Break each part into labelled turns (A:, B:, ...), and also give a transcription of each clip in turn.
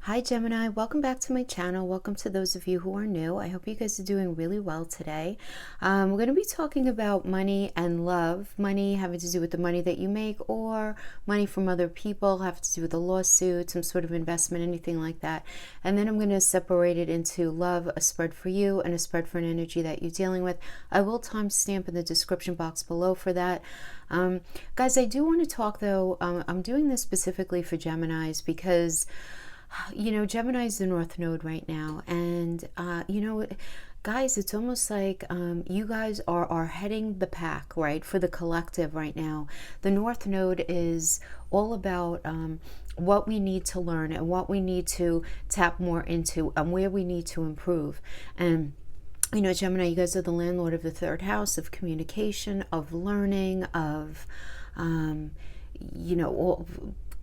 A: Hi Gemini, welcome back to my channel. Welcome to those of you who are new. I hope you guys are doing really well today. We're going to be talking about money and love. Money having to do with the money that you make, or money from other people, have to do with a lawsuit, some sort of investment, anything like that. And then I'm going to separate it into love, a spread for you, and a spread for an energy that you're dealing with. I will timestamp in the description box below for that. Guys, I do want to talk though, I'm doing this specifically for Geminis because Gemini is the North Node right now. And, guys, it's almost like you guys are heading the pack, right, for the collective right now. The North Node is all about what we need to learn and what we need to tap more into and where we need to improve. And Gemini, you guys are the landlord of the third house, of communication, of learning, of,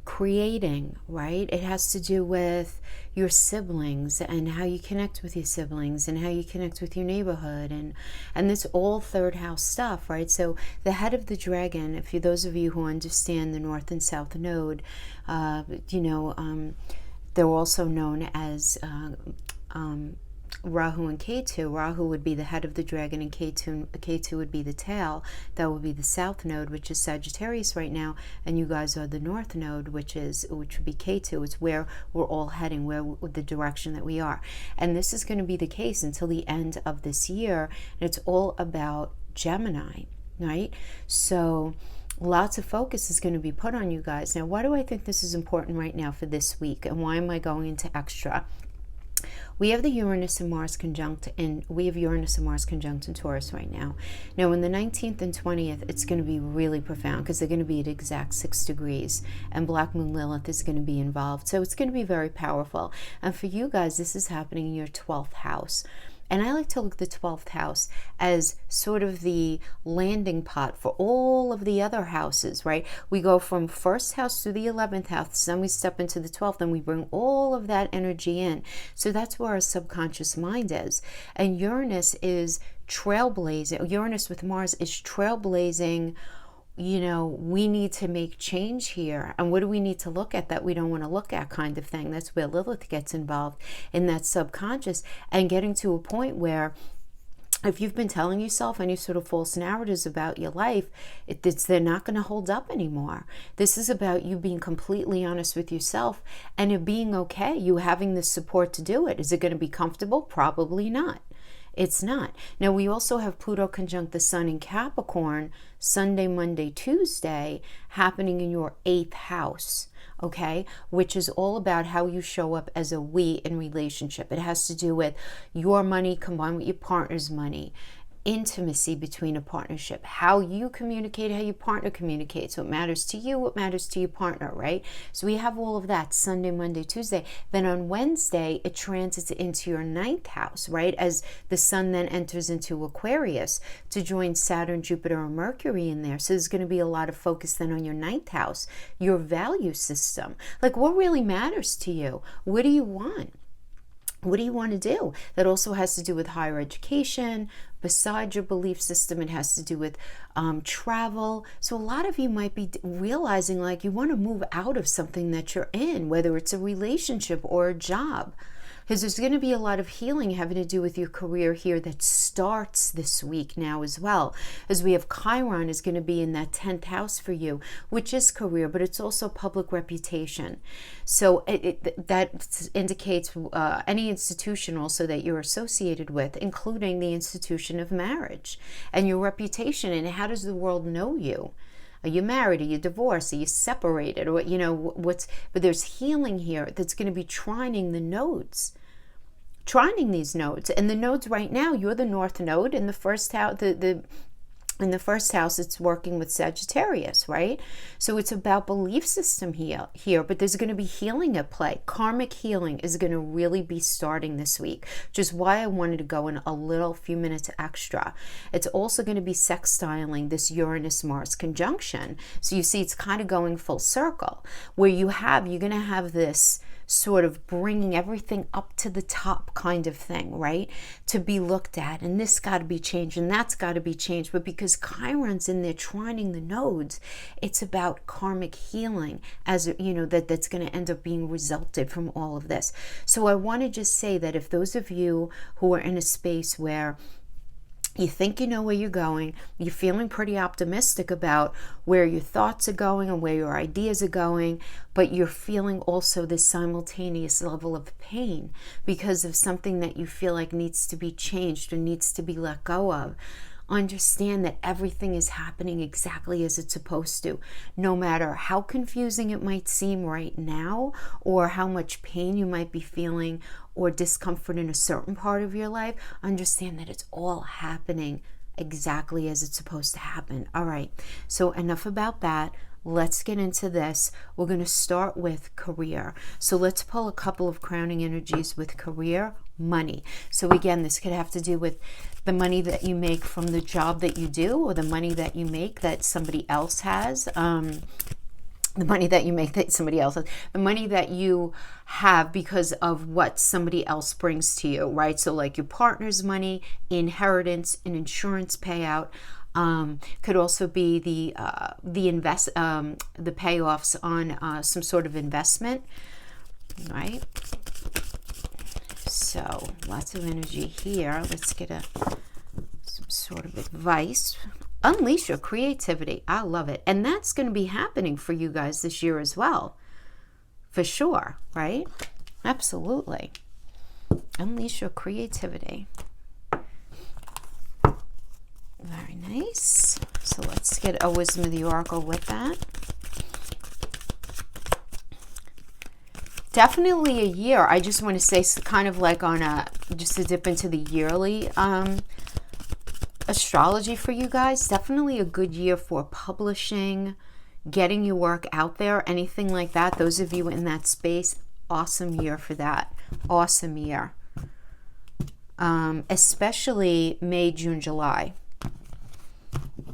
A: creating, right? It has to do with your siblings and how you connect with your siblings and how you connect with your neighborhood and this all third house stuff, right? So the head of the dragon, if you, those of you who understand the North and South Node, they're also known as Rahu and Ketu. Rahu would be the head of the dragon and Ketu would be the tail. That would be the South Node, which is Sagittarius right now, and you guys are the North Node, which would be Ketu. It's where we're all heading, the direction that we are. And this is going to be the case until the end of this year, and it's all about Gemini, right? So lots of focus is going to be put on you guys. Now, why do I think this is important right now for this week, and why am I going into extra? We have the Uranus and Mars conjunct, and we have Uranus and Mars conjunct in Taurus right now. Now, on the 19th and 20th, it's going to be really profound because they're going to be at exact 6 degrees, and Black Moon Lilith is going to be involved. So it's going to be very powerful. And for you guys, this is happening in your 12th house. And I like to look at the 12th house as sort of the landing pot for all of the other houses, right? We go from first house to the 11th house, then we step into the 12th, and we bring all of that energy in. So that's where our subconscious mind is. And Uranus is trailblazing. Uranus with Mars is trailblazing. We need to make change here. And what do we need to look at that we don't want to look at, kind of thing? That's where Lilith gets involved in that subconscious, and getting to a point where if you've been telling yourself any sort of false narratives about your life, they're not going to hold up anymore. This is about you being completely honest with yourself and it being okay, you having the support to do it. Is it going to be comfortable? Probably not. It's not. Now, we also have Pluto conjunct the Sun in Capricorn Sunday, Monday, Tuesday, happening in your 8th house, okay? Which is all about how you show up as a we in relationship. It has to do with your money combined with your partner's money, intimacy between a partnership, how you communicate, how your partner communicates, what matters to you, what matters to your partner, right? So we have all of that Sunday, Monday, Tuesday. Then on Wednesday, it transits into your 9th house, right? As the sun then enters into Aquarius to join Saturn, Jupiter, and Mercury in there. So there's going to be a lot of focus then on your 9th house, your value system. Like, what really matters to you? What do you want? What do you want to do? That also has to do with higher education. Besides your belief system, it has to do with travel. So a lot of you might be realizing like you want to move out of something that you're in, whether it's a relationship or a job. Because there's going to be a lot of healing having to do with your career here that starts this week now as well. As we have Chiron is going to be in that 10th house for you, which is career, but it's also public reputation. So that indicates any institution also that you're associated with, including the institution of marriage and your reputation. And how does the world know you? Are you married? Are you divorced? Are you separated? Or but there's healing here that's going to be trining the nodes. Trining these nodes. And the nodes right now, you're the North Node in the first house. In the first house, it's working with Sagittarius, right? So it's about belief system here, but there's going to be healing at play. Karmic healing is going to really be starting this week, which is why I wanted to go in a few minutes extra. It's also going to be sextiling this Uranus-Mars conjunction. So you see, it's kind of going full circle, where you're going to have this sort of bringing everything up to the top kind of thing, right? To be looked at, and this got to be changed, and that's got to be changed. But because Chiron's in there trining the nodes, it's about karmic healing, as you know, that's going to end up being resulted from all of this. So I want to just say that if those of you who are in a space where you think you know where you're going, you're feeling pretty optimistic about where your thoughts are going and where your ideas are going, but you're feeling also this simultaneous level of pain because of something that you feel like needs to be changed or needs to be let go of. Understand that everything is happening exactly as it's supposed to. No matter how confusing it might seem right now, or how much pain you might be feeling or discomfort in a certain part of your life, understand that it's all happening exactly as it's supposed to happen. All right, so enough about that. Let's get into this. We're going to start with career. So let's pull a couple of crowning energies with career, money. So again, this could have to do with the money that you make from the job that you do, or the money that you make that somebody else has. The money that you make that somebody else has, the money that you have because of what somebody else brings to you, right? So like your partner's money, inheritance, an insurance payout. Could also be the payoffs on some sort of investment, right? So lots of energy here. Let's get some sort of advice. Unleash your creativity. I love it. And that's going to be happening for you guys this year as well. For sure, right? Absolutely. Unleash your creativity. Very nice. So let's get a wisdom of the oracle with that. Definitely a year. I just want to say, kind of like on just to dip into the yearly astrology for you guys. Definitely a good year for publishing, getting your work out there, anything like that. Those of you in that space, awesome year for that. Awesome year. Especially May, June, July.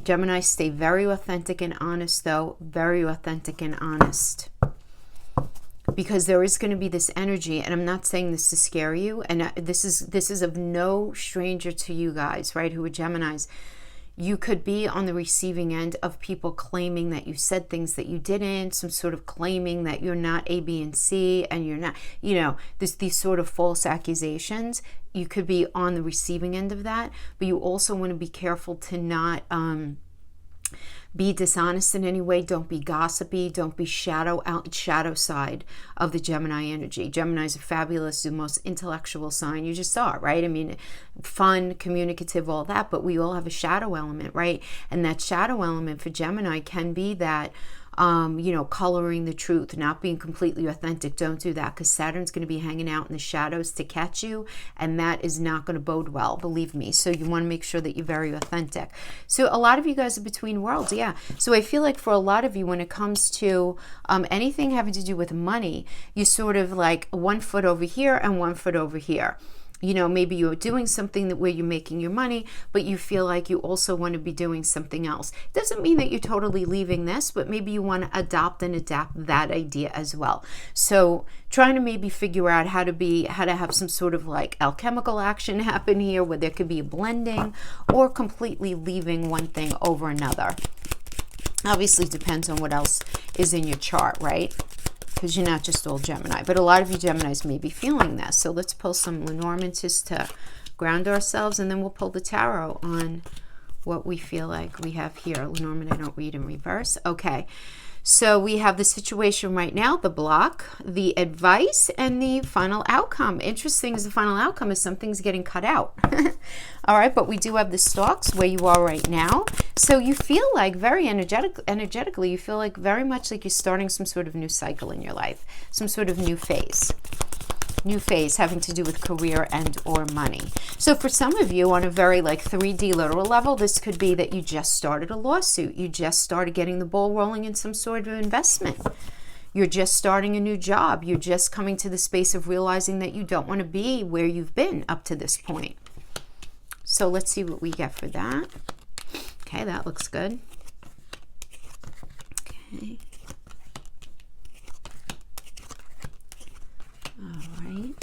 A: Gemini, stay very authentic and honest, though. Very authentic and honest. Because there is going to be this energy, and I'm not saying this to scare you, and this is of no stranger to you guys, right, who are Geminis. You could be on the receiving end of people claiming that you said things that you didn't, some sort of claiming that you're not A, B, and C, and you're not, you know, these sort of false accusations. You could be on the receiving end of that, but you also want to be careful to not be dishonest in any way. Don't be gossipy. Don't be shadow side of the Gemini energy. Geminis are fabulous, the most intellectual sign. You just are, right? I mean, fun, communicative, all that, but we all have a shadow element, right? And that shadow element for Gemini can be that you know, coloring the truth, not being completely authentic. Don't do that, because Saturn's going to be hanging out in the shadows to catch you, and that is not going to bode well, believe me. So you want to make sure that you're very authentic. So a lot of you guys are between worlds, yeah. So I feel like for a lot of you, when it comes to anything having to do with money, you're sort of like 1 foot over here and 1 foot over here. You know, maybe you're doing something where you're making your money, but you feel like you also want to be doing something else. Doesn't mean that you're totally leaving this, but maybe you want to adopt and adapt that idea as well. So trying to maybe figure out how to have some sort of like alchemical action happen here, where there could be a blending, or completely leaving one thing over another. Obviously depends on what else is in your chart, right? Because you're not just all Gemini, but a lot of you Geminis may be feeling that. So let's pull some Lenormand just to ground ourselves, and then we'll pull the tarot on what we feel like we have here. Lenormand, I don't read in reverse. Okay, so we have the situation right now, the block, the advice, and the final outcome. Interesting is the final outcome is something's getting cut out. All right, but we do have the stalks where you are right now. So you feel like very energetically, you feel like very much like you're starting some sort of new cycle in your life, some sort of new phase. New phase having to do with career and or money. So for some of you on a very like 3D literal level, this could be that you just started a lawsuit. You just started getting the ball rolling in some sort of investment. You're just starting a new job. You're just coming to the space of realizing that you don't want to be where you've been up to this point. So let's see what we get for that. Okay, that looks good. Okay. All right.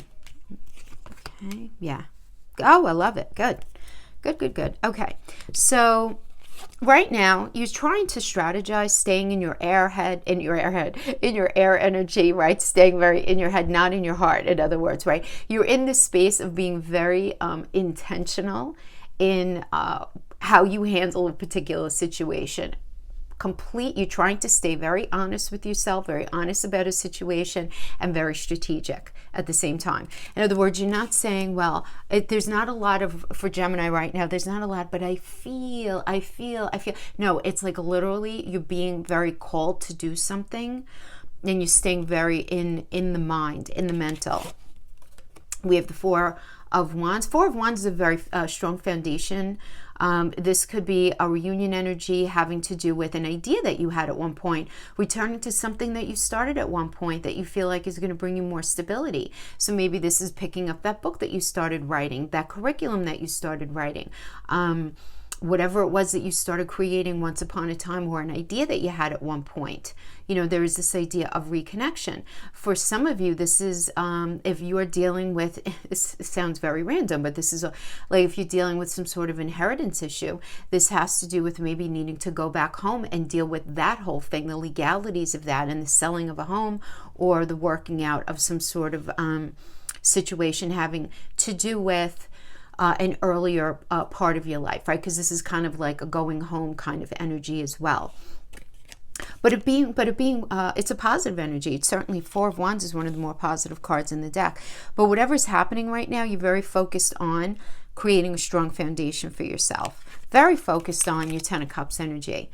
A: Okay. Yeah. Oh, I love it. Good. Good, good, good. Okay. So right now, you're trying to strategize, staying in your air energy, right? Staying very in your head, not in your heart, in other words, right? You're in this space of being very intentional in how you handle a particular situation. You're trying to stay very honest with yourself, very honest about a situation, and very strategic at the same time. In other words, you're not saying, well, there's not a lot for Gemini right now, there's not a lot, but I feel. No, it's like literally you're being very called to do something, and you're staying very in the mind, in the mental. We have the Four of Wands. Four of Wands is a very strong foundation. This could be a reunion energy having to do with an idea that you had at one point, returning to something that you started at one point that you feel like is going to bring you more stability. So maybe this is picking up that book that you started writing, that curriculum that you started writing, whatever it was that you started creating once upon a time, or an idea that you had at one point. You know, there is this idea of reconnection. For some of you, this is, if you are dealing with, this sounds very random, but this is like if you're dealing with some sort of inheritance issue, this has to do with maybe needing to go back home and deal with that whole thing, the legalities of that, and the selling of a home, or the working out of some sort of situation having to do with an earlier part of your life, right? Because this is kind of like a going home kind of energy as well. But it's a positive energy. It's certainly, Four of Wands is one of the more positive cards in the deck. But whatever's happening right now, you're very focused on creating a strong foundation for yourself. Very focused on your Ten of Cups energy.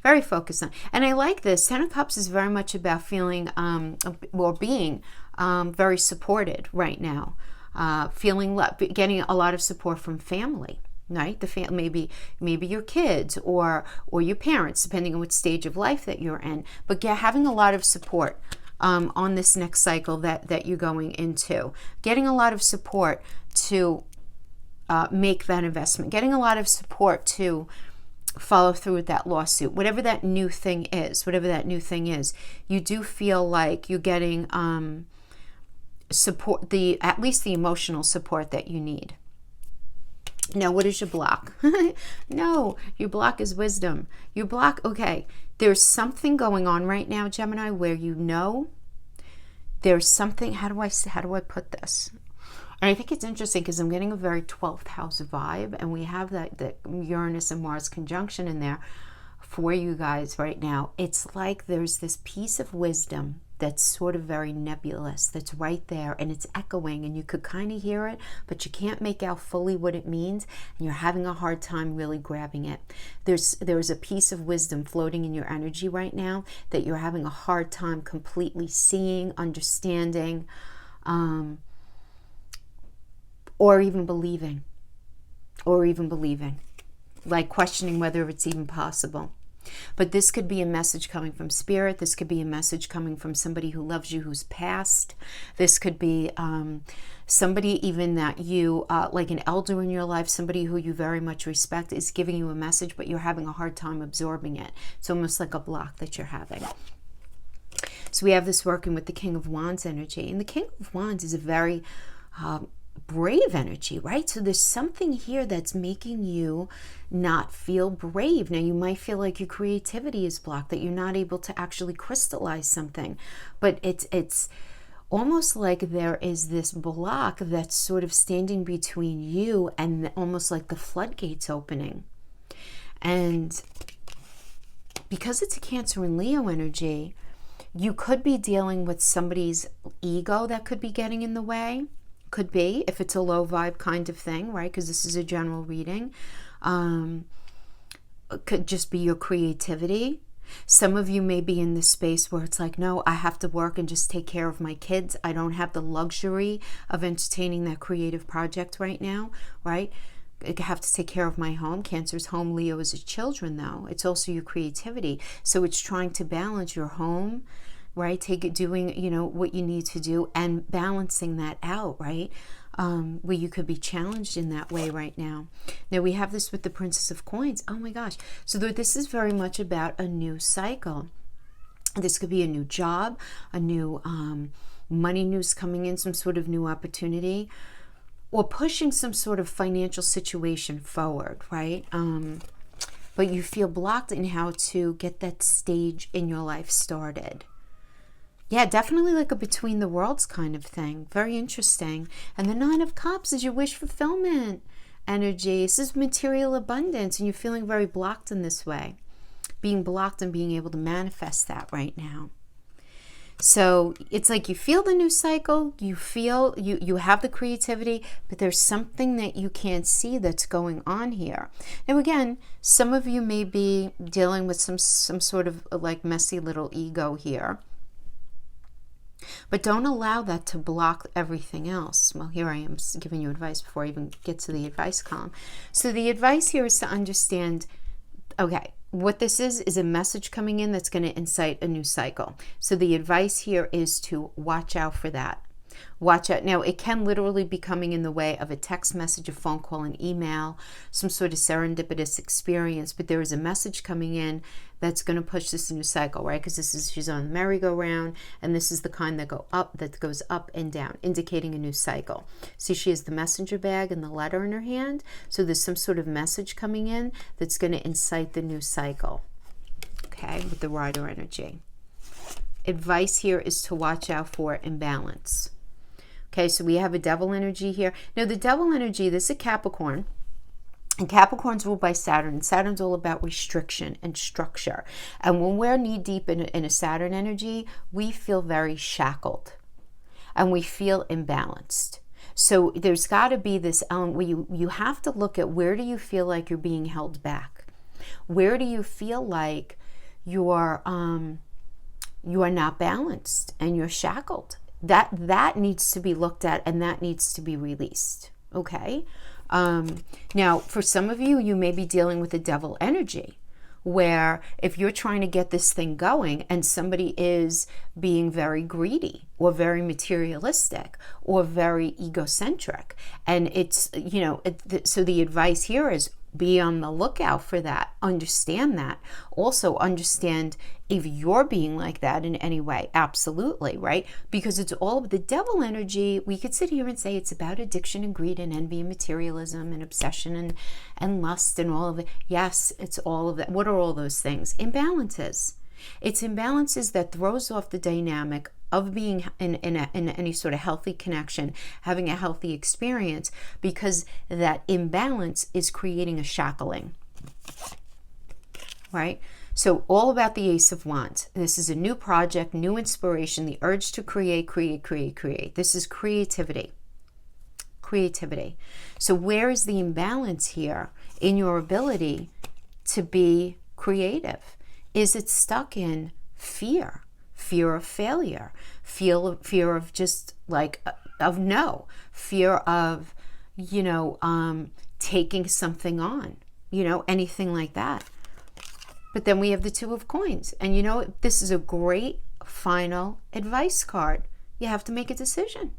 A: Very focused on. And I like this. Ten of Cups is very much about feeling or being very supported right now. Getting a lot of support from family, right? Maybe your kids or your parents, depending on what stage of life that you're in. But having a lot of support on this next cycle that you're going into. Getting a lot of support to make that investment. Getting a lot of support to follow through with that lawsuit. Whatever that new thing is, you do feel like you're getting support, at least the emotional support that you need. Now, what is your block? No, your block is wisdom. Your block, okay, there's something going on right now, Gemini, where you know there's something. How do I put this? And I think it's interesting because I'm getting a very 12th house vibe, and we have that Uranus and Mars conjunction in there for you guys right now. It's like there's this piece of wisdom that's sort of very nebulous, that's right there, and it's echoing, and you could kind of hear it, but you can't make out fully what it means, and you're having a hard time really grabbing it. There's a piece of wisdom floating in your energy right now that you're having a hard time completely seeing, understanding, or even believing, like questioning whether it's even possible. But this could be a message coming from spirit. This could be a message coming from somebody who loves you, who's passed. This could be somebody even that you, like an elder in your life, somebody who you very much respect, is giving you a message, but you're having a hard time absorbing it. It's almost like a block that you're having. So we have this working with the King of Wands energy. And the King of Wands is a very brave energy, right? So there's something here that's making you not feel brave. Now, you might feel like your creativity is blocked, that you're not able to actually crystallize something, but it's almost like there is this block that's sort of standing between you and almost like the floodgates opening. And because it's a Cancer and Leo energy, you could be dealing with somebody's ego that could be getting in the way. Could be, if it's a low vibe kind of thing, right? Because this is a general reading. It could just be your creativity. Some of you may be in this space where it's like, no, I have to work and just take care of my kids. I don't have the luxury of entertaining that creative project right now, right? I have to take care of my home. Cancer's home, Leo is its children, though. It's also your creativity. So it's trying to balance your home, right? Doing, what you need to do and balancing that out, right? Where you could be challenged in that way right now. Now we have this with the Princess of Coins. Oh my gosh. So this is very much about a new cycle. This could be a new job, a new money news coming in, some sort of new opportunity, or pushing some sort of financial situation forward, right? But you feel blocked in how to get that stage in your life started. Yeah, definitely like a between the worlds kind of thing. Very interesting. And the Nine of Cups is your wish fulfillment energy. This is material abundance, and you're feeling very blocked in this way. Being blocked and being able to manifest that right now. So it's like you feel the new cycle, you feel, you have the creativity, but there's something that you can't see that's going on here. Now again, some of you may be dealing with some sort of like messy little ego here. But don't allow that to block everything else. Well, here I am giving you advice before I even get to the advice column. So the advice here is to understand, okay, what this is a message coming in that's going to incite a new cycle. So the advice here is to watch out for that. Watch out. Now, it can literally be coming in the way of a text message, a phone call, an email, some sort of serendipitous experience, but there is a message coming in that's going to push this new cycle, right? Because she's on the merry-go-round, and this is the kind that goes up and down, indicating a new cycle. See, she has the messenger bag and the letter in her hand, so there's some sort of message coming in that's going to incite the new cycle, okay, with the rider energy. Advice here is to watch out for imbalance. Okay, so we have a devil energy here. Now, the devil energy, this is a Capricorn. And Capricorn's ruled by Saturn. And Saturn's all about restriction and structure. And when we're knee-deep in a Saturn energy, we feel very shackled. And we feel imbalanced. So there's got to be this element where you have to look at, where do you feel like you're being held back? Where do you feel like you are not balanced and you're shackled? That needs to be looked at, and that needs to be released, okay? Now, for some of you, you may be dealing with a devil energy, where if you're trying to get this thing going and somebody is being very greedy or very materialistic or very egocentric, and it's, so the advice here is be on the lookout for that. Understand that. Also understand if you're being like that in any way. Absolutely, right? Because it's all of the devil energy. We could sit here and say it's about addiction and greed and envy and materialism and obsession and lust and all of it. Yes, it's all of that. What are all those things? Imbalances. It's imbalances that throws off the dynamic of being in any sort of healthy connection, having a healthy experience, because that imbalance is creating a shackling, right? So all about the Ace of Wands. This is a new project, new inspiration, the urge to create. This is creativity. So where is the imbalance here in your ability to be creative? Is it stuck in fear? Fear of failure, fear of just like of no, fear of taking something on, anything like that. But then we have the Two of Coins, and this is a great final advice card. You have to make a decision.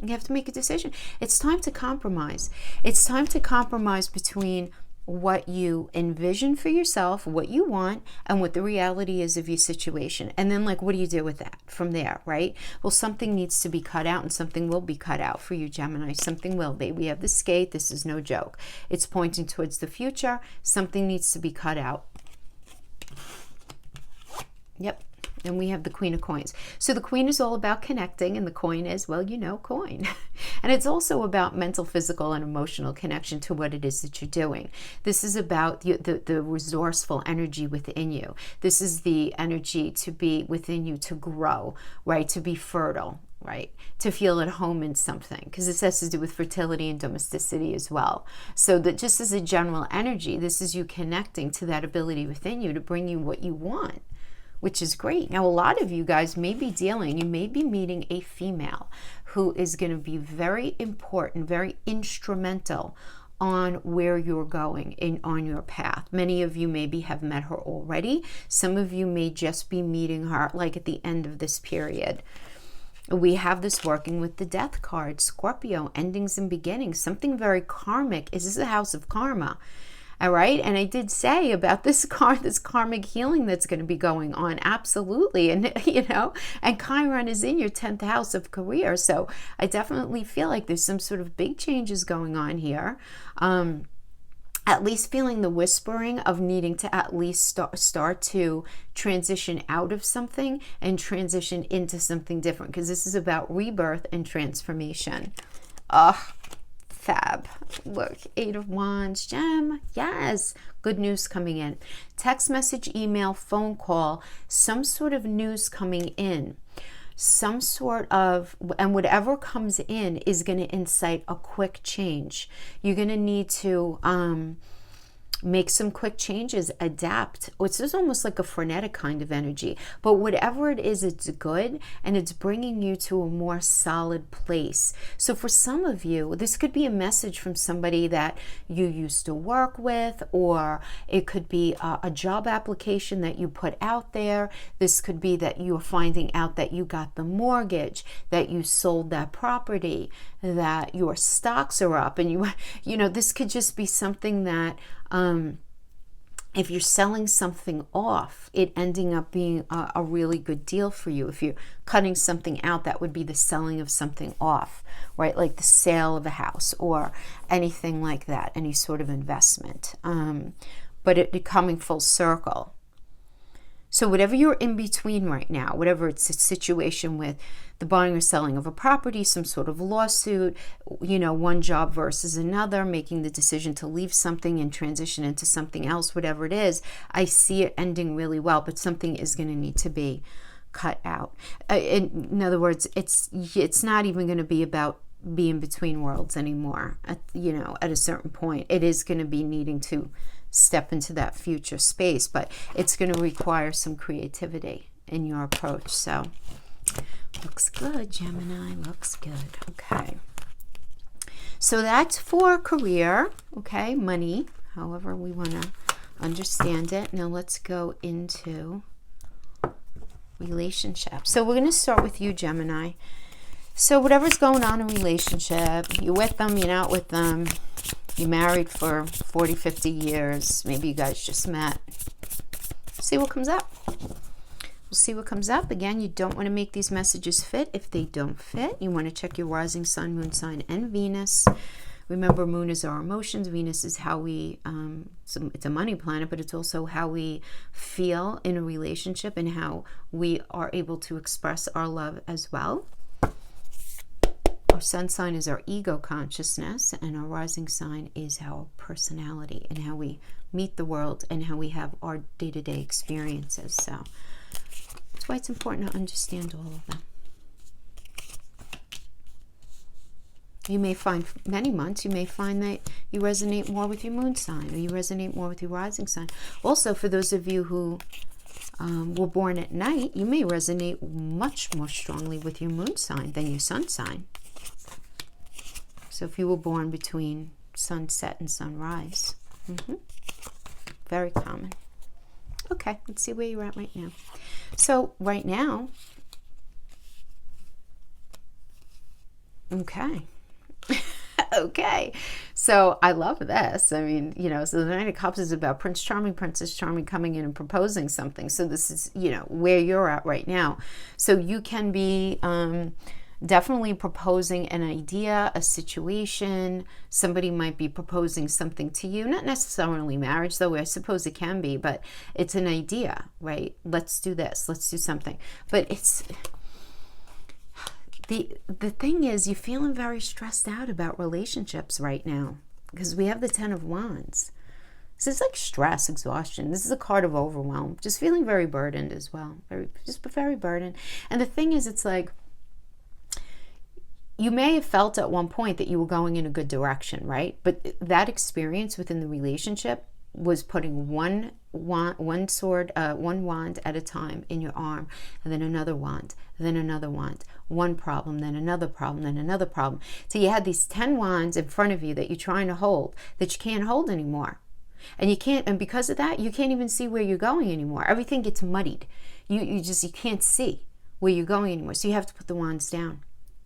A: It's time to compromise. It's time to compromise between what you envision for yourself, what you want, and what the reality is of your situation. And then, what do you do with that from there, right? Well, something needs to be cut out, and something will be cut out for you, Gemini. Something will be. We have the skate. This is no joke. It's pointing towards the future. Something needs to be cut out. Yep. And we have the Queen of Coins. So the Queen is all about connecting, and the coin is, well, coin. And it's also about mental, physical, and emotional connection to what it is that you're doing. This is about the resourceful energy within you. This is the energy to be within you, to grow, right? To be fertile, right? To feel at home in something, because this has to do with fertility and domesticity as well. So that just as a general energy, this is you connecting to that ability within you to bring you what you want, which is great. Now, a lot of you guys may be meeting a female who is going to be very important, very instrumental on where you're going on your path. Many of you maybe have met her already. Some of you may just be meeting her at the end of this period. We have this working with the Death card, Scorpio, endings and beginnings, something very karmic. This is the house of karma. All right. And I did say about this karmic healing that's going to be going on. Absolutely. And, and Chiron is in your 10th house of career. So I definitely feel like there's some sort of big changes going on here. At least feeling the whispering of needing to at least start to transition out of something and transition into something different, because this is about rebirth and transformation. Fab. Look, 8 of Wands, gem. Yes. Good news coming in. Text message, email, phone call, some sort of news coming in. Some sort of, and whatever comes in is going to incite a quick change. You're going to need to make some quick changes, adapt. It's just almost like a frenetic kind of energy. But whatever it is, it's good, and it's bringing you to a more solid place. So for some of you, this could be a message from somebody that you used to work with, or it could be a job application that you put out there. This could be that you're finding out that you got the mortgage, that you sold that property, that your stocks are up, and this could just be something that if you're selling something off, it ending up being a really good deal for you. If you're cutting something out, that would be the selling of something off, right? Like the sale of a house or anything like that, any sort of investment. But it coming full circle. So whatever you're in between right now, whatever it's a situation with the buying or selling of a property, some sort of lawsuit, one job versus another, making the decision to leave something and transition into something else, whatever it is, I see it ending really well, but something is going to need to be cut out. In other words, it's not even going to be about being between worlds anymore. At a certain point, it is going to be needing to step into that future space, but it's going to require some creativity in your approach. So looks good, Gemini, looks good. Okay, so that's for career, okay, money, however we want to understand it. Now let's go into relationship. So we're going to start with you, Gemini. So whatever's going on in relationship, you're with them, you're not with them, you're married for 40, 50 years. Maybe you guys just met. See what comes up. We'll see what comes up. Again, you don't want to make these messages fit. If they don't fit, you want to check your rising sun, moon sign, and Venus. Remember, moon is our emotions. Venus is how we, it's a money planet, but it's also how we feel in a relationship and how we are able to express our love as well. Our sun sign is our ego consciousness, and our rising sign is our personality and how we meet the world and how we have our day-to-day experiences. So that's why it's important to understand all of them. You may find many months, you may find that you resonate more with your moon sign, or you resonate more with your rising sign. Also, for those of you who were born at night, you may resonate much more strongly with your moon sign than your sun sign. So if you were born between sunset and sunrise, very common. Okay, let's see where you're at right now. So right now, okay. Okay, so I love this. I mean, so the Knight of Cups is about Prince Charming, Princess Charming coming in and proposing something. So this is, where you're at right now. So you can be definitely proposing an idea, a situation. Somebody might be proposing something to you, not necessarily marriage, though I suppose it can be, but it's an idea, right? Let's do this, let's do something. But it's the thing is, you're feeling very stressed out about relationships right now, because we have the 10 of Wands. So it's like stress, exhaustion. This is a card of overwhelm, just feeling very burdened as well, very burdened. And the thing is, it's like, you may have felt at one point that you were going in a good direction, right? But that experience within the relationship was putting one wand at a time in your arm, and then another wand, then another wand, one problem, then another problem, then another problem. So you had these 10 wands in front of you that you're trying to hold, that you can't hold anymore. And you can't, and because of that, you can't even see where you're going anymore. Everything gets muddied. You can't see where you're going anymore. So you have to put the wands down.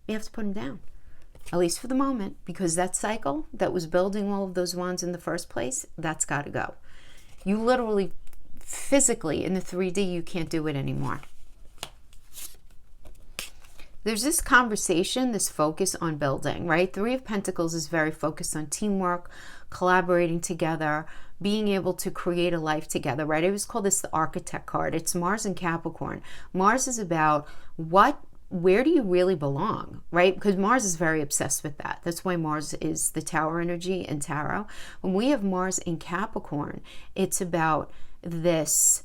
A: You have to put them down. at least for the moment, because that cycle that was building all of those wands in the first place, that's got to go. You literally, physically, in the 3D, you can't do it anymore. There's this conversation, this focus on building, right? Three of Pentacles is very focused on teamwork, collaborating together, being able to create a life together, right? I always call this the architect card. It's Mars and Capricorn. Mars is about where do you really belong, right? Because Mars is very obsessed with that. That's why Mars is the Tower energy in tarot. When we have Mars in Capricorn, it's about this,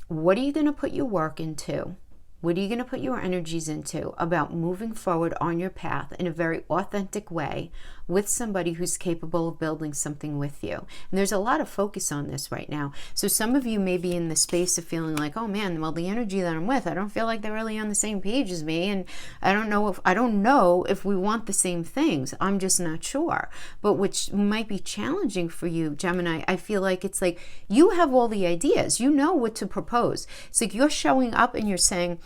A: what are you going to put your work into? What are you going to put your energies into about moving forward on your path in a very authentic way with somebody who's capable of building something with you? And there's a lot of focus on this right now. So some of you may be in the space of feeling like, oh man, well, the energy that I'm with, I don't feel like they're really on the same page as me. And I don't know if we want the same things. I'm just not sure. But which might be challenging for you, Gemini, I feel like it's like you have all the ideas. You know what to propose. It's like you're showing up and you're saying,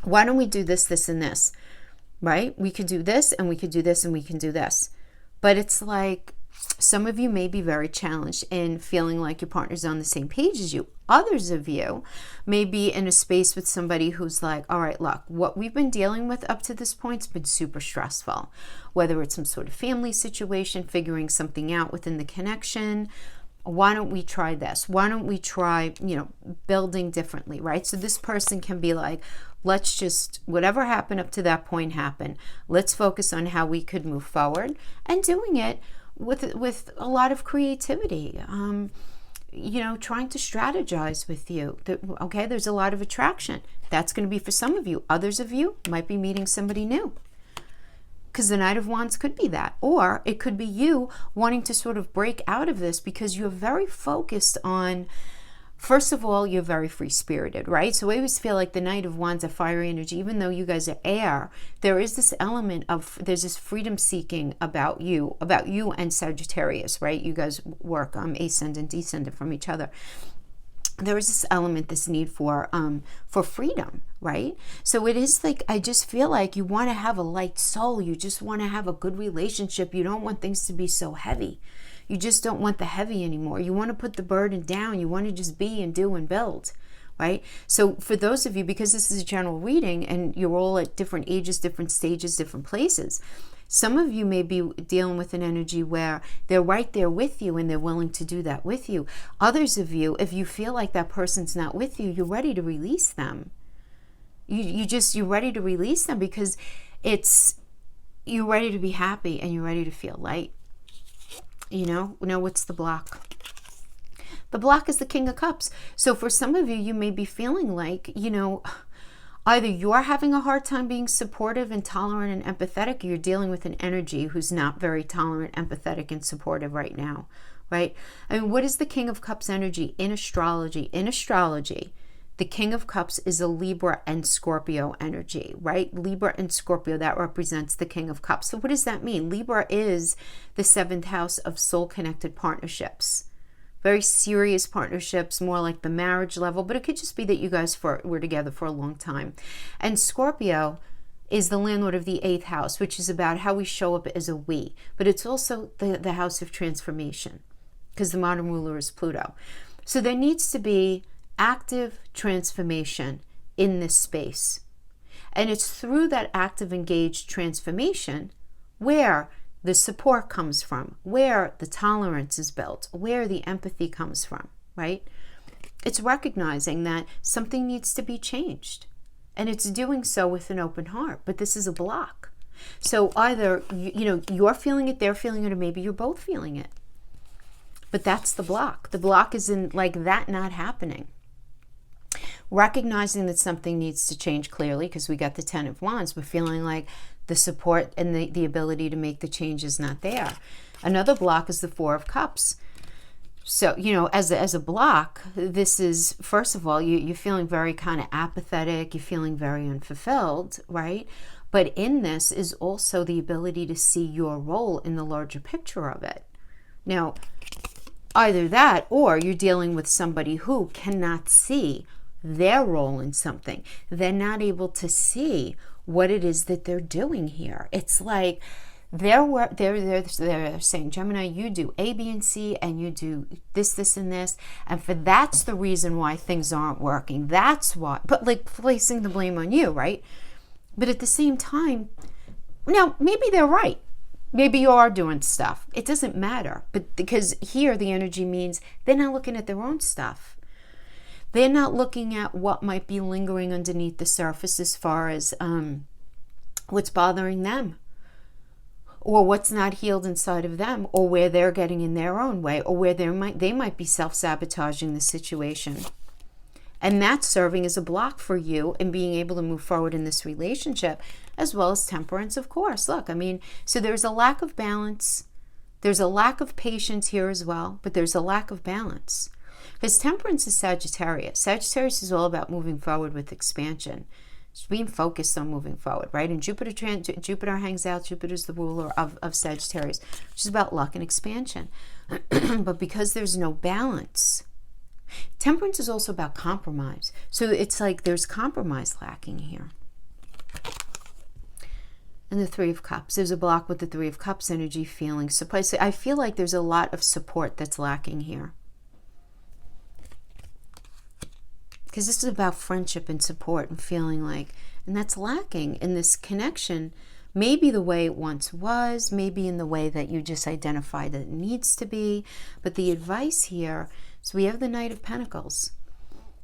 A: why don't we do this, this, and this, right? We could do this, and we could do this, and we can do this. But it's like some of you may be very challenged in feeling like your partner's on the same page as you. Others of you may be in a space with somebody who's like, all right, look, what we've been dealing with up to this point has been super stressful. Whether it's some sort of family situation, figuring something out within the connection. Why don't we try this? Why don't we try, building differently, right? So this person can be like, let's just, whatever happened up to that point happened. Let's focus on how we could move forward, and doing it with a lot of creativity. Trying to strategize with you. Okay, there's a lot of attraction. That's going to be for some of you. Others of you might be meeting somebody new. Because the Knight of Wands could be that. Or it could be you wanting to sort of break out of this because you're very focused on, first of all, you're very free-spirited, right? So I always feel like the Knight of Wands, a fiery energy, even though you guys are air, there is this element of, there's this freedom-seeking about you and Sagittarius, right? You guys work ascendant, descendant from each other. There is this element, this need for freedom, right? So it is like, I just feel like you want to have a light soul. You just want to have a good relationship. You don't want things to be so heavy. You just don't want the heavy anymore. You want to put the burden down. You want to just be and do and build, right? So for those of you, because this is a general reading and you're all at different ages, different stages, different places, some of you may be dealing with an energy where they're right there with you and they're willing to do that with you. Others of you, if you feel like that person's not with you, you're ready to release them. You're ready to release them because you're ready to be happy and you're ready to feel light. What's the block? The block is the King of Cups. So for some of you, you may be feeling like, either you're having a hard time being supportive and tolerant and empathetic, or you're dealing with an energy who's not very tolerant, empathetic, and supportive right now, right? I mean, what is the King of Cups energy in astrology? In astrology, the King of Cups is a Libra and Scorpio energy, right? Libra and Scorpio, that represents the King of Cups. So what does that mean? Libra is the 7th house of soul-connected partnerships. Very serious partnerships, more like the marriage level, but it could just be that you guys were together for a long time. And Scorpio is the landlord of the 8th house, which is about how we show up as a we. But it's also the house of transformation, because the modern ruler is Pluto. So there needs to be active transformation in this space. And it's through that active, engaged transformation where the support comes from, where the tolerance is built, where the empathy comes from, right? It's recognizing that something needs to be changed. And it's doing so with an open heart. But this is a block. So either, you're feeling it, they're feeling it, or maybe you're both feeling it. But that's the block. The block is in like that not happening. Recognizing that something needs to change clearly, because we got the 10 of Wands, but feeling like the support and the ability to make the change is not there. Another block is the 4 of Cups. So, as a block, this is, first of all, you're feeling very kind of apathetic, you're feeling very unfulfilled, right? But in this is also the ability to see your role in the larger picture of it. Now, either that, or you're dealing with somebody who cannot see their role in something. They're not able to see what it is that they're doing here. It's like they're saying, Gemini, you do A, B, and C, and you do this, and this, and that's the reason why things aren't working. That's why, but like placing the blame on you, right? But at the same time, now maybe they're right. Maybe you are doing stuff. It doesn't matter. But because here the energy means they're not looking at their own stuff. They're not looking at what might be lingering underneath the surface as far as what's bothering them, or what's not healed inside of them, or where they're getting in their own way, or where they might be self-sabotaging the situation. And that's serving as a block for you in being able to move forward in this relationship, as well as temperance, of course. Look, I mean, so there's a lack of balance. There's a lack of patience here as well, but there's a lack of balance. Because temperance is Sagittarius. Sagittarius is all about moving forward with expansion. It's being focused on moving forward, right? And Jupiter hangs out. Jupiter's the ruler of Sagittarius, which is about luck and expansion. But because there's no balance, temperance is also about compromise. So it's like there's compromise lacking here. And the Three of Cups. There's a block with the Three of Cups energy, feeling support. So I feel like there's a lot of support that's lacking here. Because this is about friendship and support and feeling like, and that's lacking in this connection. Maybe the way it once was, maybe in the way that you just identified that it needs to be. But the advice here, so we have the Knight of Pentacles.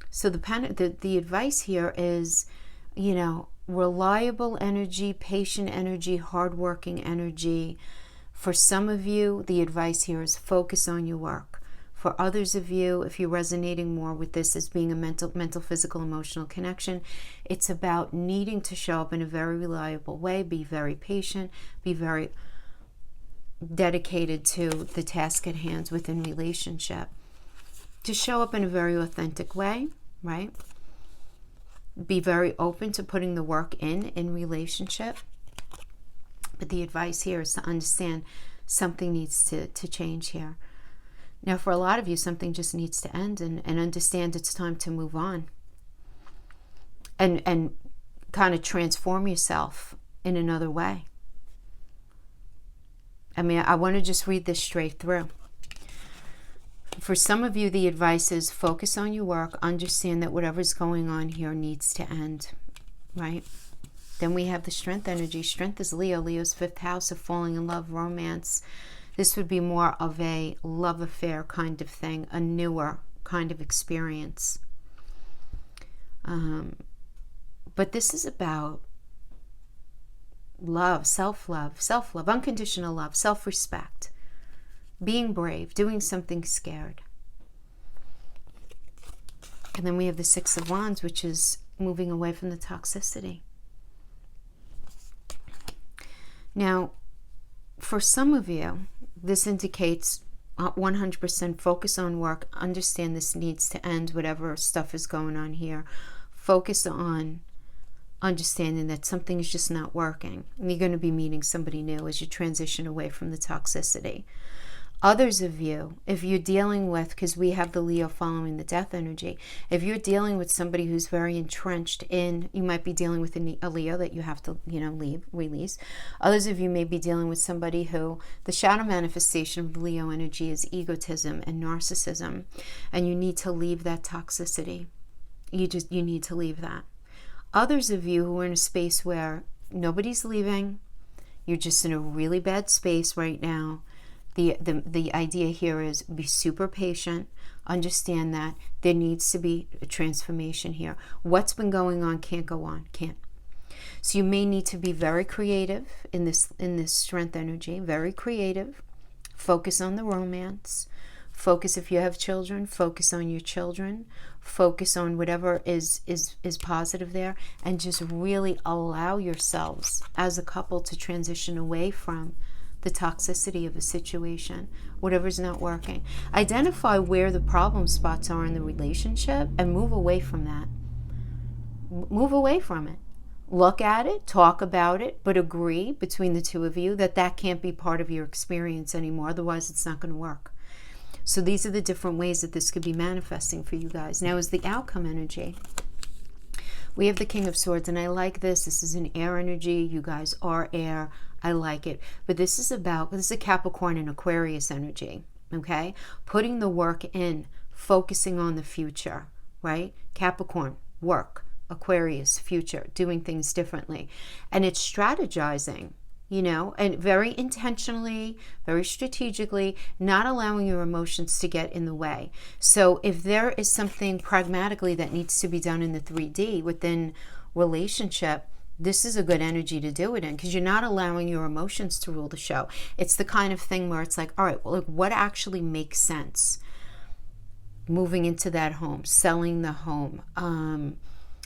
A: So the advice here is, you know, reliable energy, patient energy, hardworking energy. For some of you, the advice here is focus on your work. For others of you, if you're resonating more with this as being a mental, physical, emotional connection, it's about needing to show up in a very reliable way, be very patient, be very dedicated to the task at hand within relationship. To show up in a very authentic way, right? Be very open to putting the work in relationship. But the advice here is to understand something needs to change here. Now, for a lot of you, something just needs to end and understand it's time to move on. And kind of transform yourself in another way. I mean, I want to just read this straight through. For some of you, the advice is focus on your work, understand that whatever's going on here needs to end, right? Then we have the Strength energy. Strength is Leo. Leo's 5th house of falling in love, romance. This would be more of a love affair kind of thing, a newer kind of experience. But this is about love, self-love, unconditional love, self-respect, being brave, doing something scared. And then we have the 6 of Wands, which is moving away from the toxicity. Now, for some of you, this indicates 100% focus on work. Understand this needs to end, whatever stuff is going on here. Focus on understanding that something is just not working. And you're going to be meeting somebody new as you transition away from the toxicity. Others of you, if you're dealing with, because we have the Leo following the death energy, if you're dealing with somebody who's very entrenched in, you might be dealing with a Leo that you have to, release. Others of you may be dealing with somebody who, the shadow manifestation of Leo energy is egotism and narcissism, and you need to leave that toxicity. You need to leave that. Others of you who are in a space where nobody's leaving, you're just in a really bad space right now. The idea here is be super patient, understand that there needs to be a transformation here. What's been going on can't go on, can't. So you may need to be very creative in this strength energy, very creative. Focus on the romance. Focus, if you have children, focus on your children. Focus on whatever is positive there, and just really allow yourselves as a couple to transition away from the toxicity of a situation, whatever's not working. Identify where the problem spots are in the relationship and move away from that. Move away from it. Look at it, talk about it, but agree between the two of you that can't be part of your experience anymore. Otherwise, it's not going to work. So these are the different ways that this could be manifesting for you guys. Now is the outcome energy. We have the King of Swords, and I like this. This is an air energy. You guys are air. I like it. But this is a Capricorn and Aquarius energy, okay? Putting the work in, focusing on the future, right? Capricorn, work. Aquarius, future, doing things differently. And it's strategizing, and very intentionally, very strategically, not allowing your emotions to get in the way. So if there is something pragmatically that needs to be done in the 3D within relationship, this is a good energy to do it in, because you're not allowing your emotions to rule the show. It's the kind of thing where it's like, all right, well, what actually makes sense? Moving into that home, selling the home,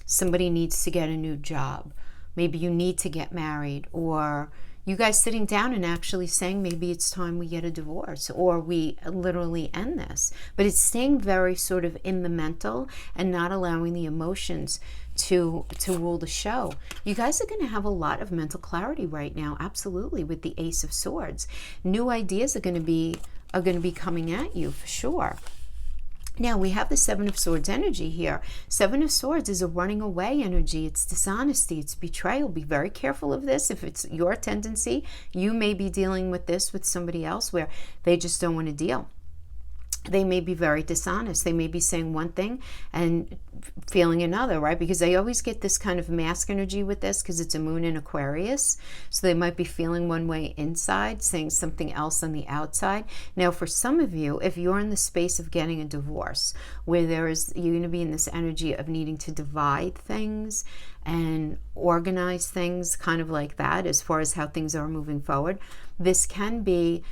A: somebody needs to get a new job. Maybe you need to get married, or you guys sitting down and actually saying, maybe it's time we get a divorce, or we literally end this. But it's staying very sort of in the mental and not allowing the emotions to rule the show. You guys are going to have a lot of mental clarity right now, absolutely, with the Ace of Swords. New ideas are going to be coming at you for sure. Now, we have the Seven of Swords energy here. Seven of Swords is a running away energy. It's dishonesty. It's betrayal. Be very careful of this. If it's your tendency, you may be dealing with this with somebody else where they just don't want to deal. They may be very dishonest. They may be saying one thing and feeling another, right? Because I always get this kind of mask energy with this because it's a moon in Aquarius. So they might be feeling one way inside, saying something else on the outside. Now, for some of you, if you're in the space of getting a divorce, where you're going to be in this energy of needing to divide things and organize things, kind of like that, as far as how things are moving forward, this can be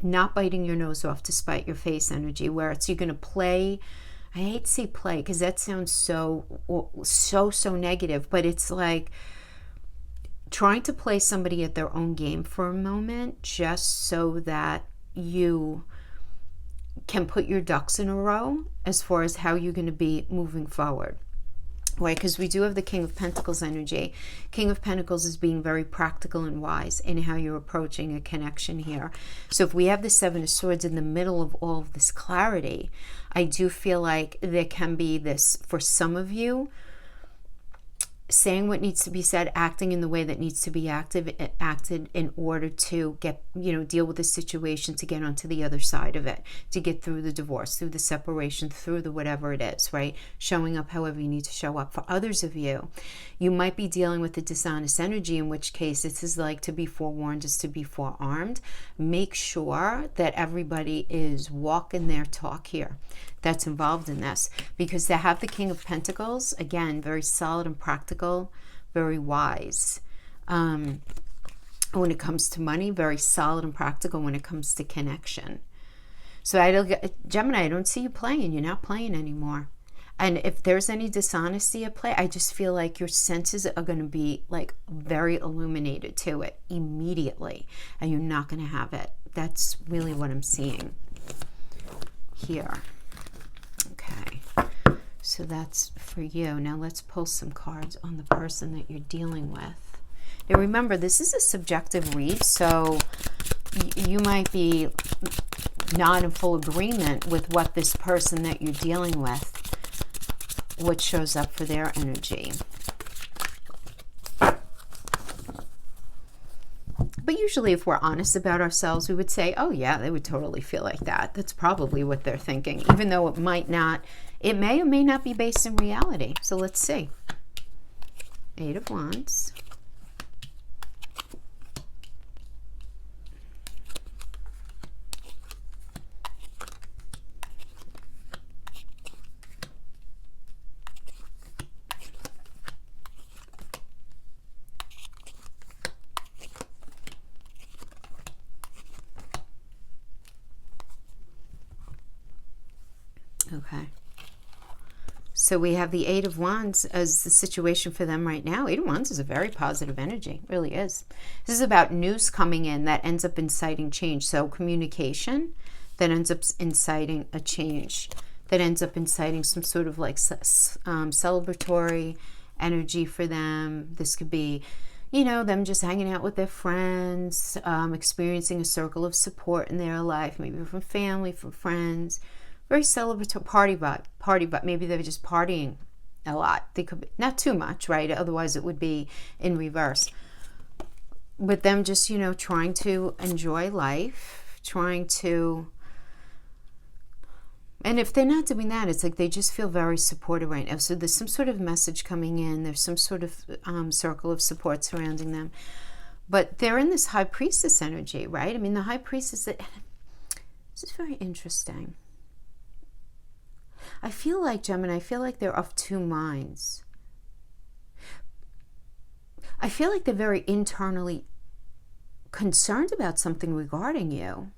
A: not biting your nose off to spite your face energy, where it's you're going to play. I hate to say play because that sounds so negative, but it's like trying to play somebody at their own game for a moment, just so that you can put your ducks in a row as far as how you're going to be moving forward. Right, because we do have the King of Pentacles energy. King of Pentacles is being very practical and wise in how you're approaching a connection here. So if we have the Seven of Swords in the middle of all of this clarity, I do feel like there can be this, for some of you, saying what needs to be said, acting in the way that needs to be acted in order to get, deal with the situation, to get onto the other side of it, to get through the divorce, through the separation, through the whatever it is, right? Showing up however you need to show up. For others of you, you might be dealing with the dishonest energy, in which case this is like to be forewarned is to be forearmed. Make sure that everybody is walking their talk here that's involved in this, because to have the King of Pentacles, again, very solid and practical, very wise. When it comes to money, very solid and practical when it comes to connection. So Gemini, I don't see you playing. You're not playing anymore. And if there's any dishonesty at play, I just feel like your senses are going to be like very illuminated to it immediately, and you're not going to have it. That's really what I'm seeing here. Okay, so that's for you. Now let's pull some cards on the person that you're dealing with. Now remember, this is a subjective read, so you might be not in full agreement with what this person that you're dealing with, what shows up for their energy. But usually if we're honest about ourselves, we would say, oh yeah, they would totally feel like that. That's probably what they're thinking, even though it may or may not be based in reality. So let's see. Eight of Wands. Okay. So we have the Eight of Wands as the situation for them right now. Eight of Wands is a very positive energy, it really is. This is about news coming in that ends up inciting change. So communication that ends up inciting a change, that ends up inciting some sort of like celebratory energy for them. This could be, them just hanging out with their friends, experiencing a circle of support in their life, maybe from family, from friends. Very celebratory party vibe. Maybe they're just partying a lot. They could be, not too much, right? Otherwise it would be in reverse. But them just, you know, trying to enjoy life, trying to, and if they're not doing that, it's like they just feel very supported right now. So there's some sort of message coming in. There's some sort of circle of support surrounding them. But they're in this high priestess energy, right? I mean, the high priestess, this is very interesting. I feel like, Gemini, I feel like they're of two minds. I feel like they're very internally concerned about something regarding you.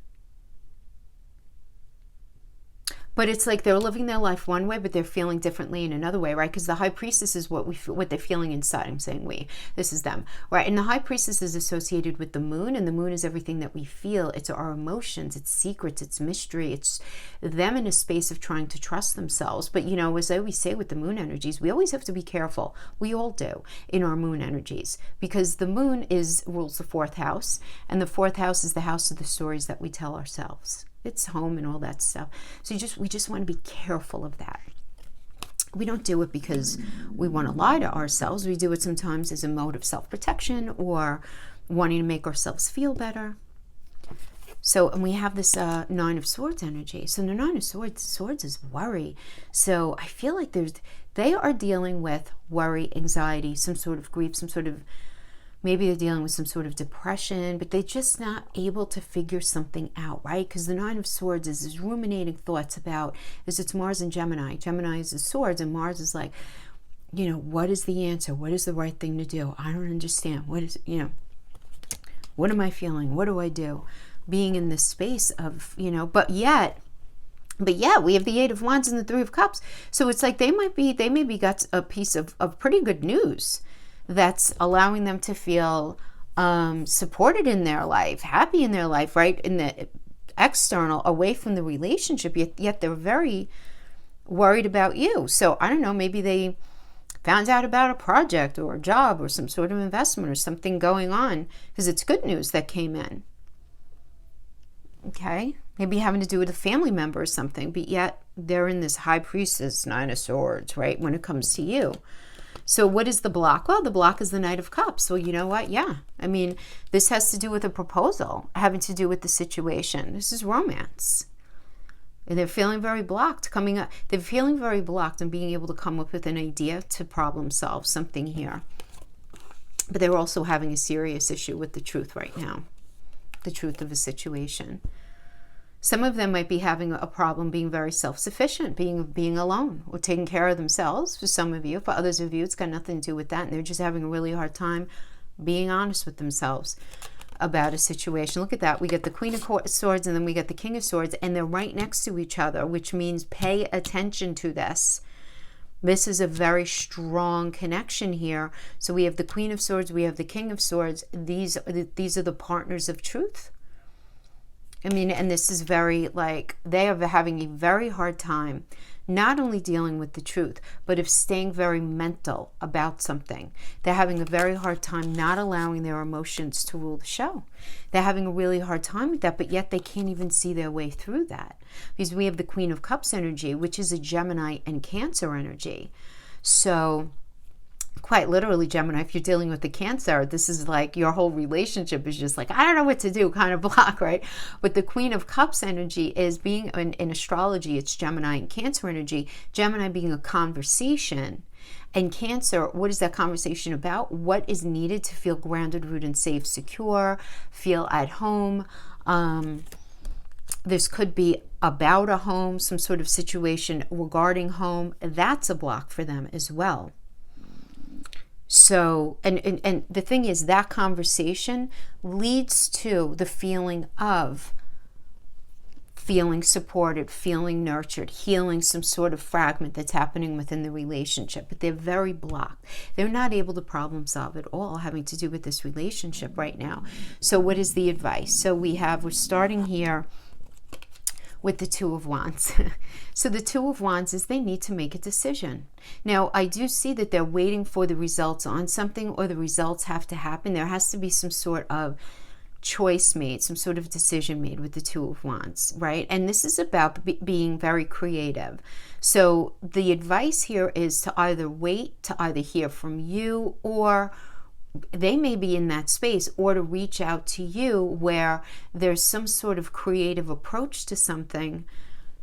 A: But it's like they're living their life one way, but they're feeling differently in another way, right? Because the high priestess is what they're feeling inside. I'm saying we. This is them, right? And the high priestess is associated with the moon, and the moon is everything that we feel. It's our emotions, it's secrets, it's mystery. It's them in a space of trying to trust themselves. But, you know, as I always say with the moon energies, we always have to be careful. We all do in our moon energies, because the moon rules the fourth house, and the fourth house is the house of the stories that we tell ourselves. It's home and all that stuff. So we just want to be careful of that. We don't do it because we want to lie to ourselves. We do it sometimes as a mode of self-protection or wanting to make ourselves feel better. So, and we have this Nine of Swords energy. So the Nine of Swords is worry. So I feel like they are dealing with worry, anxiety, some sort of grief, some sort of, maybe they're dealing with some sort of depression, but they're just not able to figure something out, right? Because the Nine of Swords is ruminating thoughts about, it's Mars and Gemini. Gemini is the swords, and Mars is like, you know, what is the answer? What is the right thing to do? I don't understand. What is, you know, what am I feeling? What do I do? Being in this space of, you know, but yet we have the Eight of Wands and the Three of Cups. So it's like they maybe got a piece of pretty good news that's allowing them to feel supported in their life, happy in their life, right? In the external, away from the relationship, yet they're very worried about you. So I don't know, maybe they found out about a project or a job or some sort of investment or something going on, because it's good news that came in. Okay, maybe having to do with a family member or something, but yet they're in this high priestess, Nine of Swords, right? When it comes to you. So what is the block? Well, the block is the Knight of Cups. Well, you know what? Yeah. I mean, this has to do with a proposal, having to do with the situation. This is romance. And they're feeling very blocked coming up. They're feeling very blocked and being able to come up with an idea to problem solve something here. But they're also having a serious issue with the truth right now. The truth of a situation. Some of them might be having a problem being very self-sufficient, being alone or taking care of themselves. For some of you, for others of you, it's got nothing to do with that. And they're just having a really hard time being honest with themselves about a situation. Look at that. We get the Queen of Swords and then we get the King of Swords, and they're right next to each other, which means pay attention to this. This is a very strong connection here. So we have the Queen of Swords, we have the King of Swords. These are the partners of truth. I mean, and this is very, like, they are having a very hard time not only dealing with the truth, but of staying very mental about something. They're having a very hard time not allowing their emotions to rule the show. They're having a really hard time with that, but yet they can't even see their way through that. Because we have the Queen of Cups energy, which is a Gemini and Cancer energy. So quite literally, Gemini, if you're dealing with the Cancer, this is like your whole relationship is just like, I don't know what to do kind of block, right? But the Queen of Cups energy is being, in astrology, it's Gemini and Cancer energy. Gemini being a conversation, and Cancer, what is that conversation about? What is needed to feel grounded, rooted, and safe, secure, feel at home? This could be about a home, some sort of situation regarding home. That's a block for them as well. So, and the thing is, that conversation leads to the feeling of feeling supported, feeling nurtured, healing some sort of fragment that's happening within the relationship. But they're very blocked. They're not able to problem solve at all, having to do with this relationship right now. So what is the advice? So we're starting here with the Two of Wands. So the Two of Wands is they need to make a decision. Now, I do see that they're waiting for the results on something, or the results have to happen. There has to be some sort of choice made, some sort of decision made with the Two of Wands, right? And this is about being very creative. So the advice here is to either wait, to either hear from you, or they may be in that space, or to reach out to you where there's some sort of creative approach to something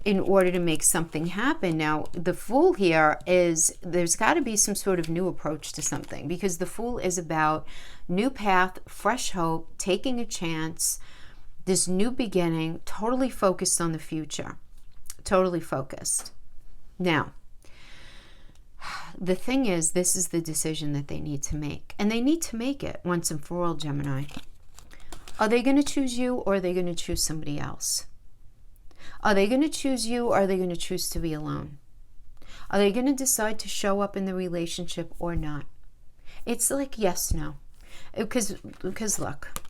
A: in order to make something happen. Now, the Fool here is, there's got to be some sort of new approach to something, because the Fool is about new path, fresh hope, taking a chance, this new beginning, totally focused on the future, totally focused. Now, the thing is, this is the decision that they need to make, and they need to make it once and for all, Gemini. Are they going to choose you, or are they going to choose somebody else? Are they going to choose you, or are they going to choose to be alone? Are they going to decide to show up in the relationship or not? It's like yes, no. Because look,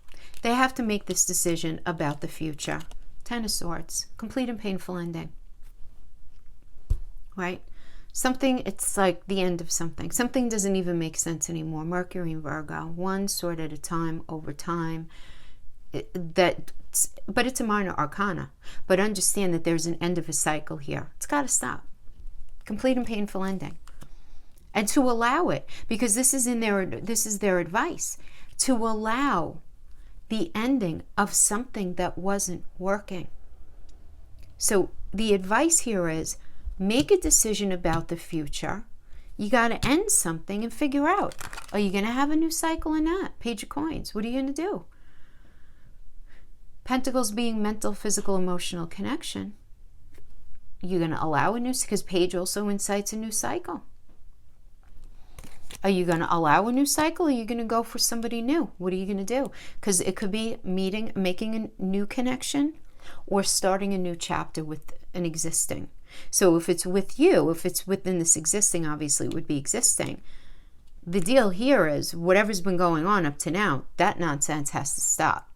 A: they have to make this decision about the future. Ten of Swords, complete and painful ending. Right? Something, it's like the end of something. Something doesn't even make sense anymore. Mercury and Virgo, one sword at a time, over time. But it's a minor arcana. But understand that there's an end of a cycle here. It's got to stop. Complete and painful ending. And to allow it, because this is their advice, to allow the ending of something that wasn't working. So the advice here is, make a decision about the future. You got to end something and figure out, are you going to have a new cycle or not? Page of Coins, what are you going to do? Pentacles being mental, physical, emotional connection. You're going to allow a new, because Page also incites a new cycle. Are you going to allow a new cycle, or are you going to go for somebody new? What are you going to do? Because it could be making a new connection, or starting a new chapter with an existing. So if it's with you, if it's within this existing, obviously it would be existing. The deal here is, whatever's been going on up to now, that nonsense has to stop.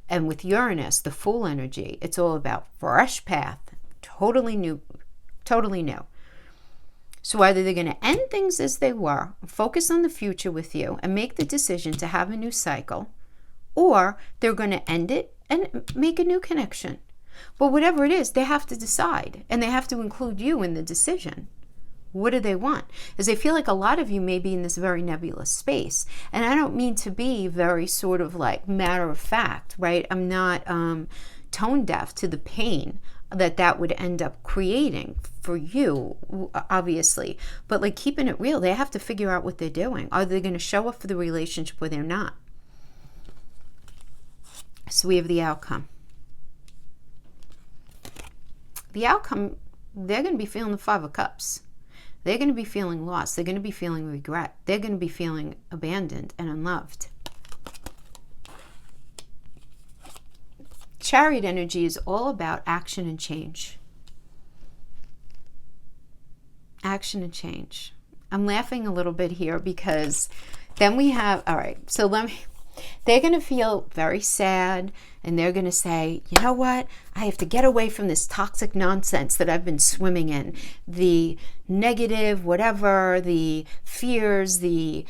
A: And with Uranus, the Fool energy, it's all about fresh path, totally new, totally new. So either they're going to end things as they were, focus on the future with you, and make the decision to have a new cycle, or they're going to end it and make a new connection. But whatever it is, they have to decide, and they have to include you in the decision. What do they want? Because I feel like a lot of you may be in this very nebulous space. And I don't mean to be very sort of like matter of fact, right? I'm not tone deaf to the pain that would end up creating for you, obviously. But like, keeping it real, they have to figure out what they're doing. Are they going to show up for the relationship, or they're not? So we have the outcome. The outcome, they're going to be feeling the Five of Cups. They're going to be feeling lost. They're going to be feeling regret. They're going to be feeling abandoned and unloved. Chariot energy is all about action and change. Action and change. I'm laughing a little bit here because then we have, all right, so they're going to feel very sad, and they're going to say, you know what? I have to get away from this toxic nonsense that I've been swimming in. The negative, whatever, the fears, the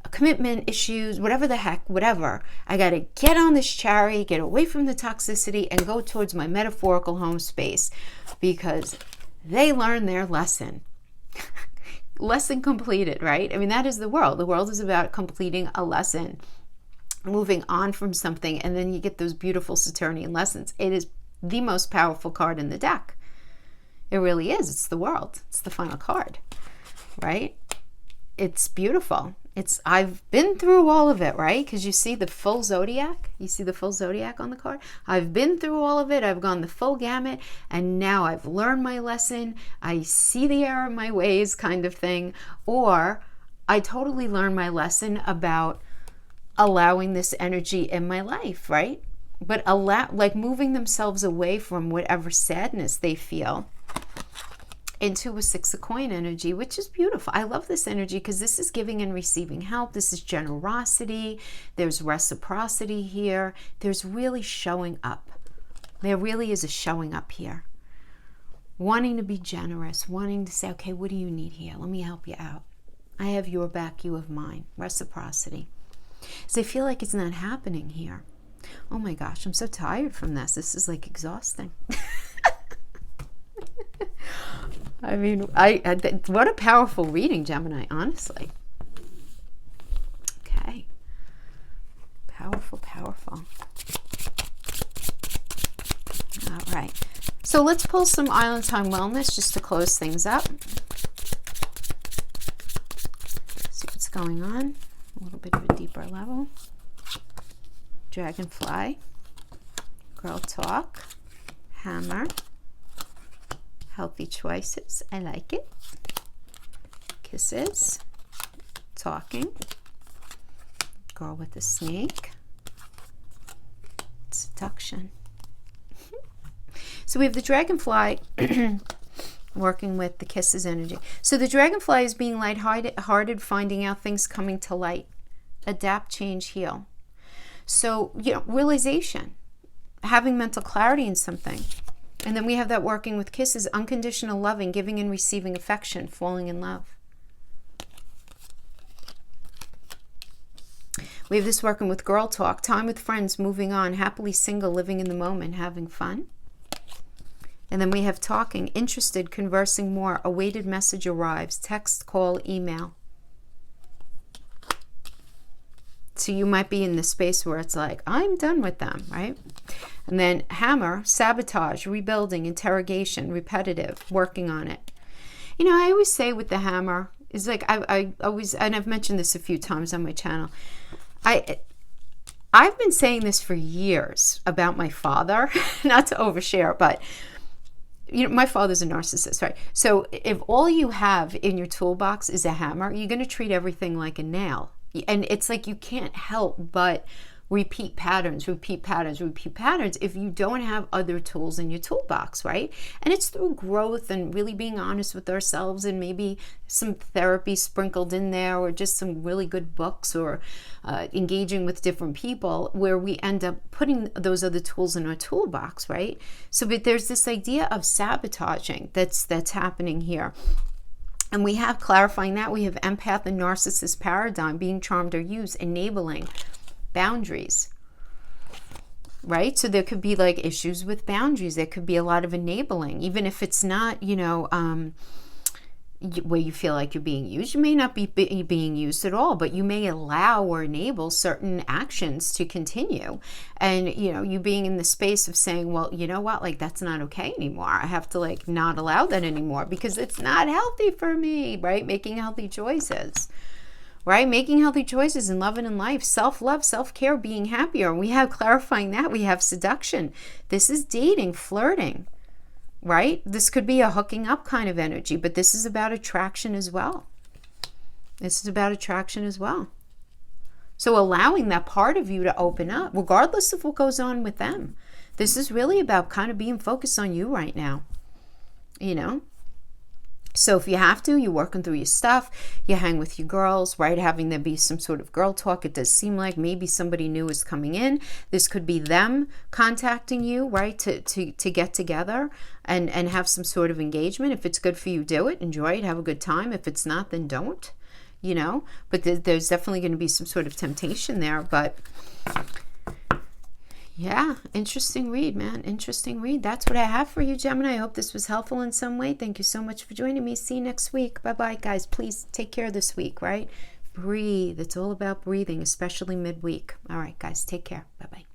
A: commitment issues, whatever the heck, whatever. I got to get on this chariot, get away from the toxicity, and go towards my metaphorical home space, because they learned their lesson. Lesson completed, right? I mean, that is the world. The world is about completing a lesson, moving on from something, and then you get those beautiful Saturnian lessons. It is the most powerful card in the deck. It really is. It's the World. It's the final card, right? It's beautiful. I've been through all of it, right? Because you see the full zodiac. You see the full zodiac on the card. I've been through all of it. I've gone the full gamut, and now I've learned my lesson. I see the error of my ways, kind of thing. Or I totally learned my lesson about allowing this energy in my life, right? But moving themselves away from whatever sadness they feel into a Six of Coin energy, which is beautiful. I love this energy because this is giving and receiving help. This is generosity. There's reciprocity here. There's really showing up. There really is a showing up here. Wanting to be generous, wanting to say, okay, what do you need here? Let me help you out. I have your back, you have mine. Reciprocity. So I feel like it's not happening here. Oh my gosh, I'm so tired from this. This is like exhausting. I mean, what a powerful reading, Gemini, honestly. Okay. Powerful, powerful. All right. So let's pull some Island Time Wellness just to close things up. See what's going on. A little bit of a deeper level. Dragonfly. Girl Talk. Hammer. Healthy Choices. I like it. Kisses. Talking. Girl with a Snake. Seduction. So we have the Dragonfly working with the Kisses energy. So the Dragonfly is being lighthearted, finding out things coming to light. Adapt, change, heal. So, you know, realization, having mental clarity in something. And then we have that working with Kisses, unconditional loving, giving and receiving affection, falling in love. We have this working with Girl Talk, time with friends, moving on, happily single, living in the moment, having fun. And then we have talking, interested, conversing more, awaited message arrives, text, call, email. So you might be in the space where it's like, I'm done with them, right? And then Hammer, sabotage, rebuilding, interrogation, repetitive, working on it. You know, I always say with the Hammer, is like, I always, and I've mentioned this a few times on my channel, I've been saying this for years about my father, not to overshare, but you know, my father's a narcissist, right? So if all you have in your toolbox is a hammer, you're going to treat everything like a nail. And it's like you can't help but repeat patterns if you don't have other tools in your toolbox, right? And it's through growth and really being honest with ourselves, and maybe some therapy sprinkled in there, or just some really good books, or engaging with different people, where we end up putting those other tools in our toolbox, right? So but there's this idea of sabotaging that's happening here. And we have clarifying that. We have empath and narcissist paradigm, being charmed or used, enabling, boundaries, right? So there could be like issues with boundaries. There could be a lot of enabling, even if it's not, you know, where you feel like you're being used. You may not be being used at all, but you may allow or enable certain actions to continue. And, you know, you being in the space of saying, well, you know what, like that's not okay anymore. I have to like not allow that anymore because it's not healthy for me, right? Making healthy choices. Right? Making healthy choices in love and in life, self-love, self-care, being happier. And we have clarifying that. We have seduction. This is dating, flirting, right? This could be a hooking up kind of energy, but this is about attraction as well. This is about attraction as well. So allowing that part of you to open up, regardless of what goes on with them. This is really about kind of being focused on you right now, you know? So if you have to, you're working through your stuff, you hang with your girls, right? Having there be some sort of girl talk. It does seem like maybe somebody new is coming in. This could be them contacting you, right? To get together and have some sort of engagement. If it's good for you, do it, enjoy it, have a good time. If it's not, then don't, you know? But there's definitely going to be some sort of temptation there, but yeah, interesting read, man. Interesting read. That's what I have for you, Gemini. I hope this was helpful in some way. Thank you so much for joining me. See you next week. Bye-bye, guys. Please take care this week, right? Breathe. It's all about breathing, especially midweek. All right, guys. Take care. Bye-bye.